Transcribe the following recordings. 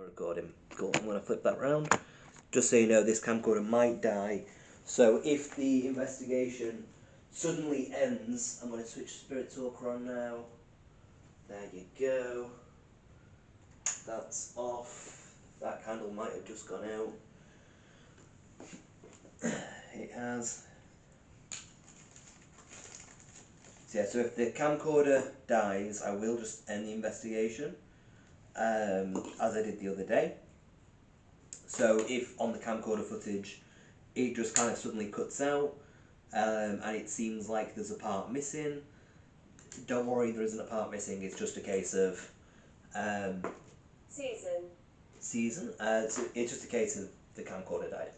Recording. Cool. I'm going to flip that round. Just so you know, this camcorder might die. So if the investigation suddenly ends, I'm going to switch Spirit Talker on now. There you go. That's off. That candle might have just gone out. It has. So yeah, so if the camcorder dies, I will just end the investigation, as I did the other day. So if on the camcorder footage it just kind of suddenly cuts out, and it seems like there's a part missing, don't worry, there isn't a part missing, it's just a case of season. It's just a case of the camcorder died.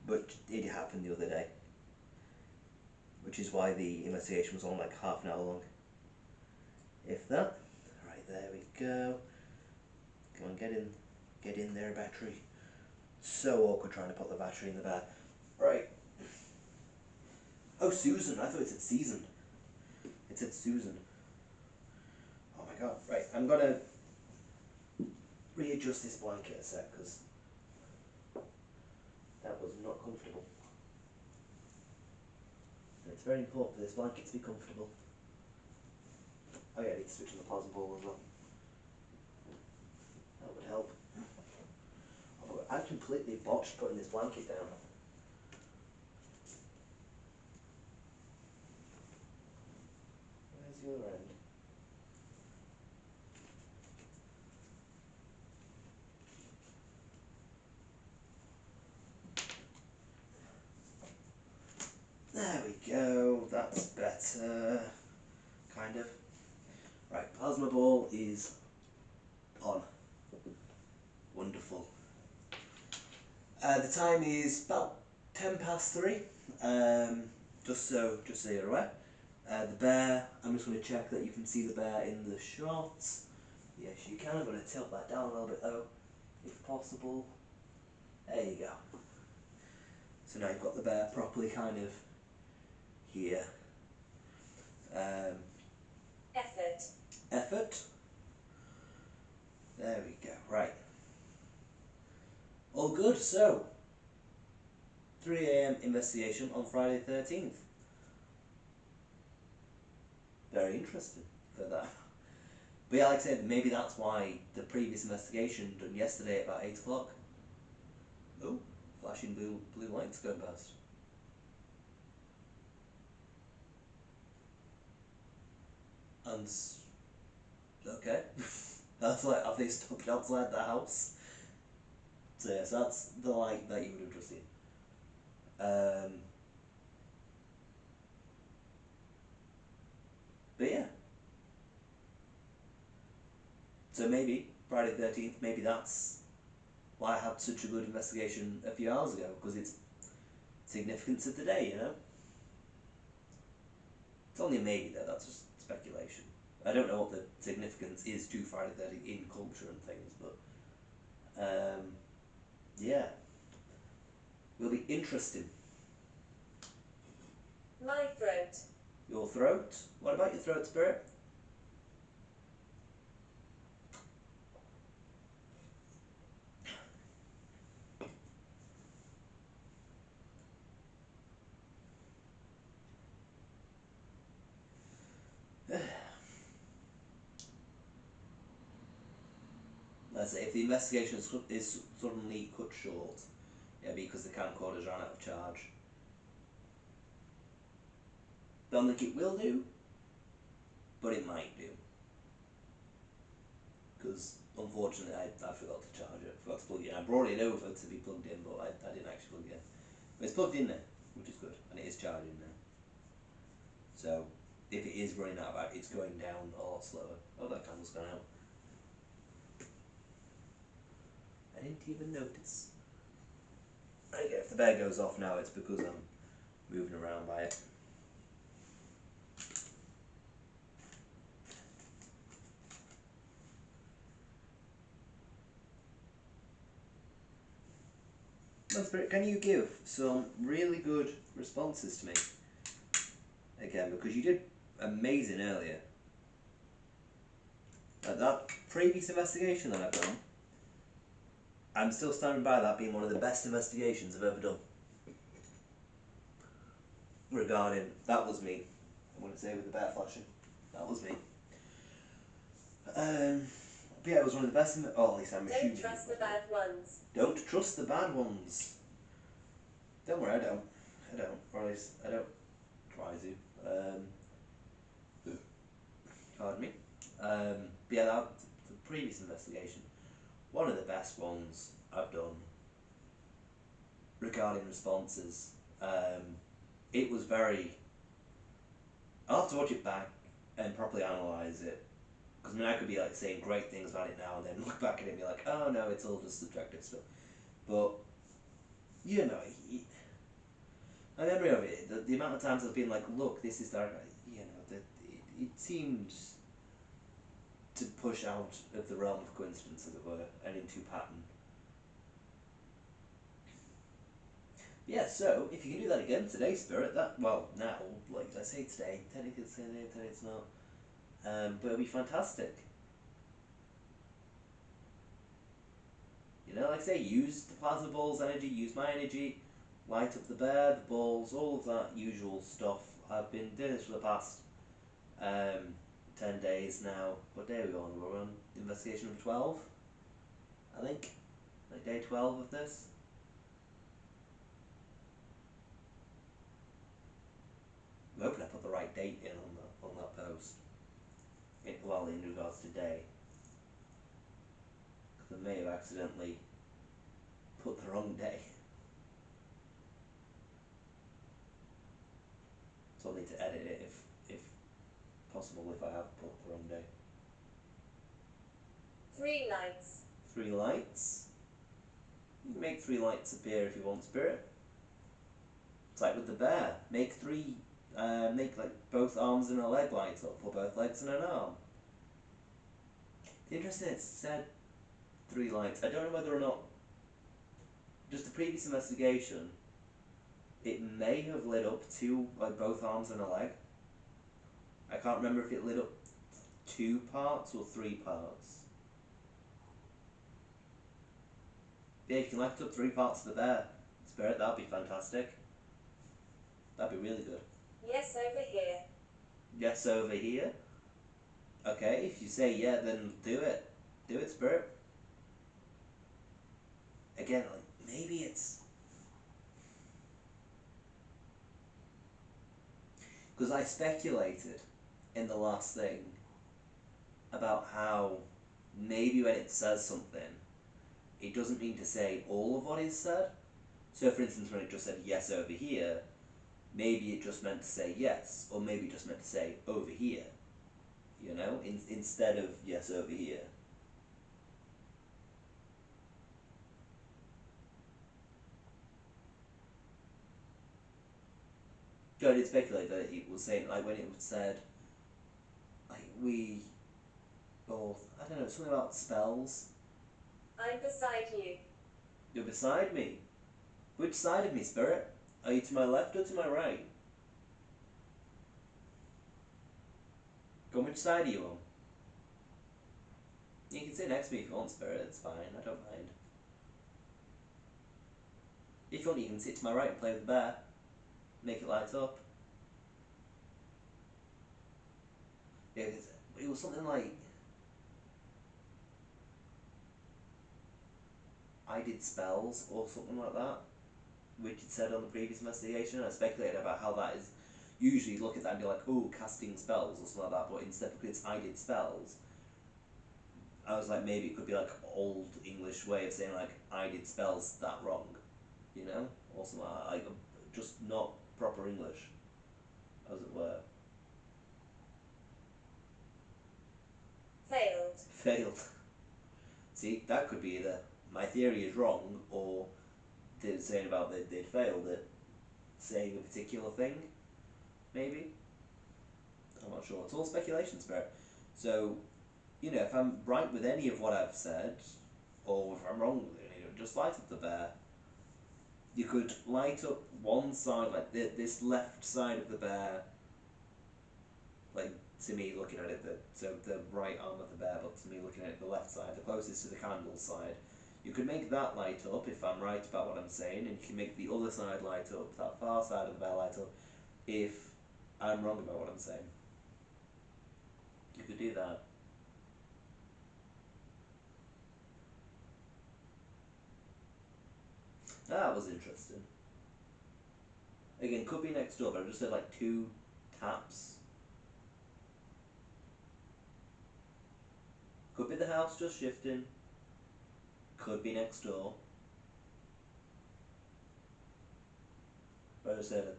But it happened the other day, which is why the investigation was on like half an hour long, if that. Right, there we go. Come on, get in there, battery. So awkward trying to put the battery in the bag. Right. Oh, Susan, I thought it said season. It said Susan. Oh my god. Right, I'm gonna readjust this blanket a sec, because that was not comfortable. And it's very important for this blanket to be comfortable. Oh yeah, I need to switch on the plasma ball as well. That would help. Oh, I completely botched putting this blanket down. Where's the other end? There we go, that's better. Kind of. Right, plasma ball is on. Wonderful. The time is about 3:10. Just so you're aware. The bear, I'm just going to check that you can see the bear in the shots. Yes, you can. I'm going to tilt that down a little bit though, if possible. There you go. So now you've got the bear properly kind of here. Effort. There we go. Right. All good. So, 3 AM investigation on Friday the 13th. Very interesting for that. But yeah, like I said, maybe that's why the previous investigation done yesterday at about 8 o'clock. Oh, flashing blue lights going past. And, okay. That's like, have they stopped outside the house? So yes, that's the light that you would have just seen. But yeah. So maybe, Friday the 13th, maybe that's why I had such a good investigation a few hours ago, because it's significance of the day, you know? It's only a maybe though, that's just speculation. I don't know what the significance is to Friday the 13th in culture and things, but yeah. Will be interesting. My throat. Your throat? What about your throat, Spirit? Let's say if the investigation is suddenly cut short, yeah, because the camcorder's run out of charge. Don't think it will do, but it might do. Because unfortunately I forgot to charge it, forgot to plug it in. I brought it over to be plugged in, but I didn't actually plug it in. But it's plugged in now, which is good, and it is charging now. So if it is running out of battery, it's going down a lot slower. Oh, that candle's gone out. I didn't even notice. Okay, if the bear goes off now, it's because I'm moving around by it. Well, Spirit, can you give some really good responses to me? Again, because you did amazing earlier. Like that previous investigation that I've done, I'm still standing by that being one of the best investigations I've ever done. Regarding, that was me. I want to say with the bear flashing. That was me. But yeah, it was one of the best. At least I'm assuming. Don't trust the bad ones. Don't trust the bad ones. Don't worry, I don't. Or at least I don't try to. Pardon me. But yeah, the previous investigation, one of the best ones I've done regarding responses. It was very. I'll have to watch it back and properly analyse it. Because I mean, I could be like saying great things about it now and then look back at it and be like, oh no, it's all just subjective stuff. But, you know, my memory of it, the amount of times I've been like, look, this is dark, you know, it seems to push out of the realm of coincidence, as it were, and into pattern. Yeah, so, if you can do that again today, Spirit, well, now, like I say today, technically today it's not, but it'll be fantastic. You know, like I say, use the plasma ball's energy, use my energy, light up the bear, the balls, all of that usual stuff. I've been doing this for the past 10 days now. What day are we on? We're on investigation number 12, I think. Like day 12 of this. I'm hoping I put the right date in on that post. Well, in regards to day. Because I may have accidentally put the wrong day. So I'll need to edit it if possible, if I have put the wrong day. 3 lights. 3 lights. You can make 3 lights appear if you want, Spirit. It's like with the bear. Make like both arms and a leg light up, or both legs and an arm. It's interesting it said 3 lights. I don't know whether or not, just the previous investigation, it may have lit up like both arms and a leg. I can't remember if it lit up 2 parts or 3 parts. Yeah, if you can light up 3 parts of the bear, Spirit, that'd be fantastic. That'd be really good. Yes, over here. Yes, over here. Okay, if you say yeah, then do it. Do it, Spirit. Again, like, maybe it's... Because I speculated in the last thing about how maybe when it says something, it doesn't mean to say all of what is said. So for instance, when it just said yes over here, maybe it just meant to say yes, or maybe it just meant to say over here, you know, instead of yes over here. So I did speculate that it was saying, like when it said, like or I don't know, something about spells. I'm beside you. You're beside me. Which side of me, Spirit? Are you to my left or to my right? Go on, which side are you on? You can sit next to me if you want, Spirit, it's fine, I don't mind. If you want, you can sit to my right and play with the bear. Make it light up. Yeah, it was something like... I did spells or something like that, which it said on the previous investigation. I speculated about how that is. Usually look at that and be like, oh, casting spells or something like that, but instead because it's I did spells, I was like, maybe it could be like old English way of saying like, I did spells that wrong, you know? Or something like just not proper English, as it were. Failed. Failed. See, that could be either my theory is wrong, or they're saying about they'd failed at saying a particular thing, maybe. I'm not sure. It's all speculation, Spirit. So, you know, if I'm right with any of what I've said, or if I'm wrong with it, just light up the bear. You could light up one side, like this left side of the bear, like to me looking at it, so the right arm of the bear, but to me looking at it the left side, the closest to the candle side. You could make that light up if I'm right about what I'm saying, and you can make the other side light up, that far side of the bear light up, if I'm wrong about what I'm saying. You could do that. That was interesting. Again, could be next door, but I just said like 2 taps. Could be the house just shifting. Could be next door. But I just said a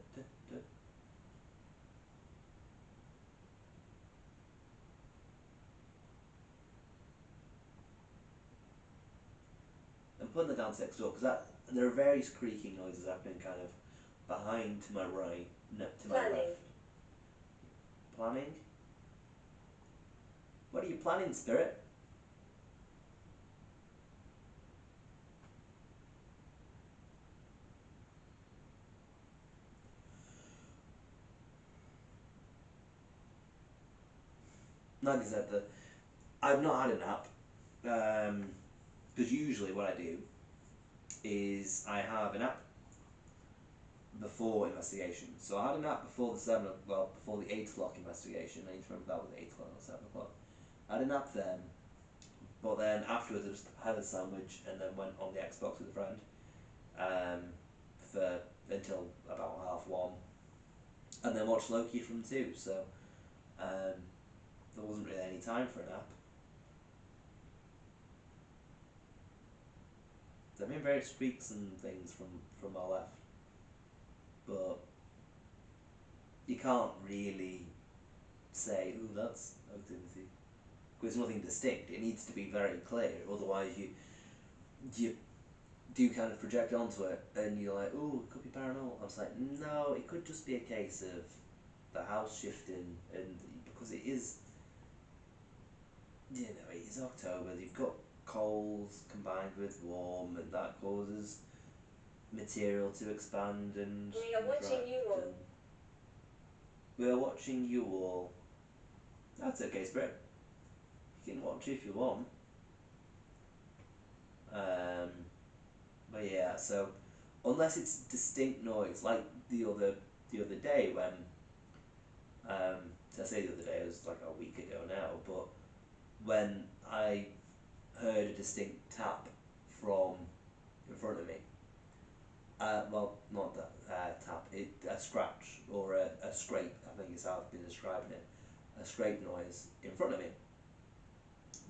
I'm putting the down next door because there are various creaking noises happening kind of behind to my right, no, to my Planning. left. Planning? What are you planning, Spirit? Like I said, I've not had a nap. Because usually what I do is I have a nap before investigation. So I had a nap before before the 8 o'clock investigation. I need to remember that was 8 o'clock or 7 o'clock. I had a nap then, but then afterwards I just had a sandwich and then went on the Xbox with a friend um, for until about 1:30, and then watched Loki from 2. So there wasn't really any time for a nap. There have been various streaks and things from my left, but you can't really say, "Ooh, that's activity," because there's nothing distinct. It needs to be very clear, otherwise you do kind of project onto it, and you're like, "Ooh, it could be paranormal." I was like, "No, it could just be a case of the house shifting," and because it is, it is October. You've got cold combined with warm, and that causes material to expand and We are watching contract. you all. And we are watching you all. That's okay, Spirit. You can watch if you want. But yeah, so unless it's distinct noise, like the other day when I say the other day, it was like a week ago now, but when I heard a distinct tap from in front of me, well, not that tap, a scratch or a scrape, I think is how I've been describing it, a scrape noise in front of me.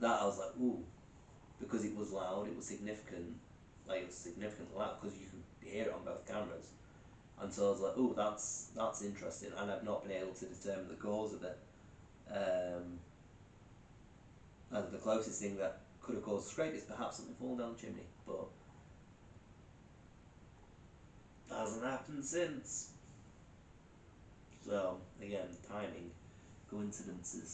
That I was like, ooh, because it was loud, it was significant, like it was significantly loud because you could hear it on both cameras. And so I was like, oh, that's interesting, and I've not been able to determine the cause of it. And the closest thing that could have caused a scrape is perhaps something falling down the chimney, but hasn't happened since. So again, timing, coincidences.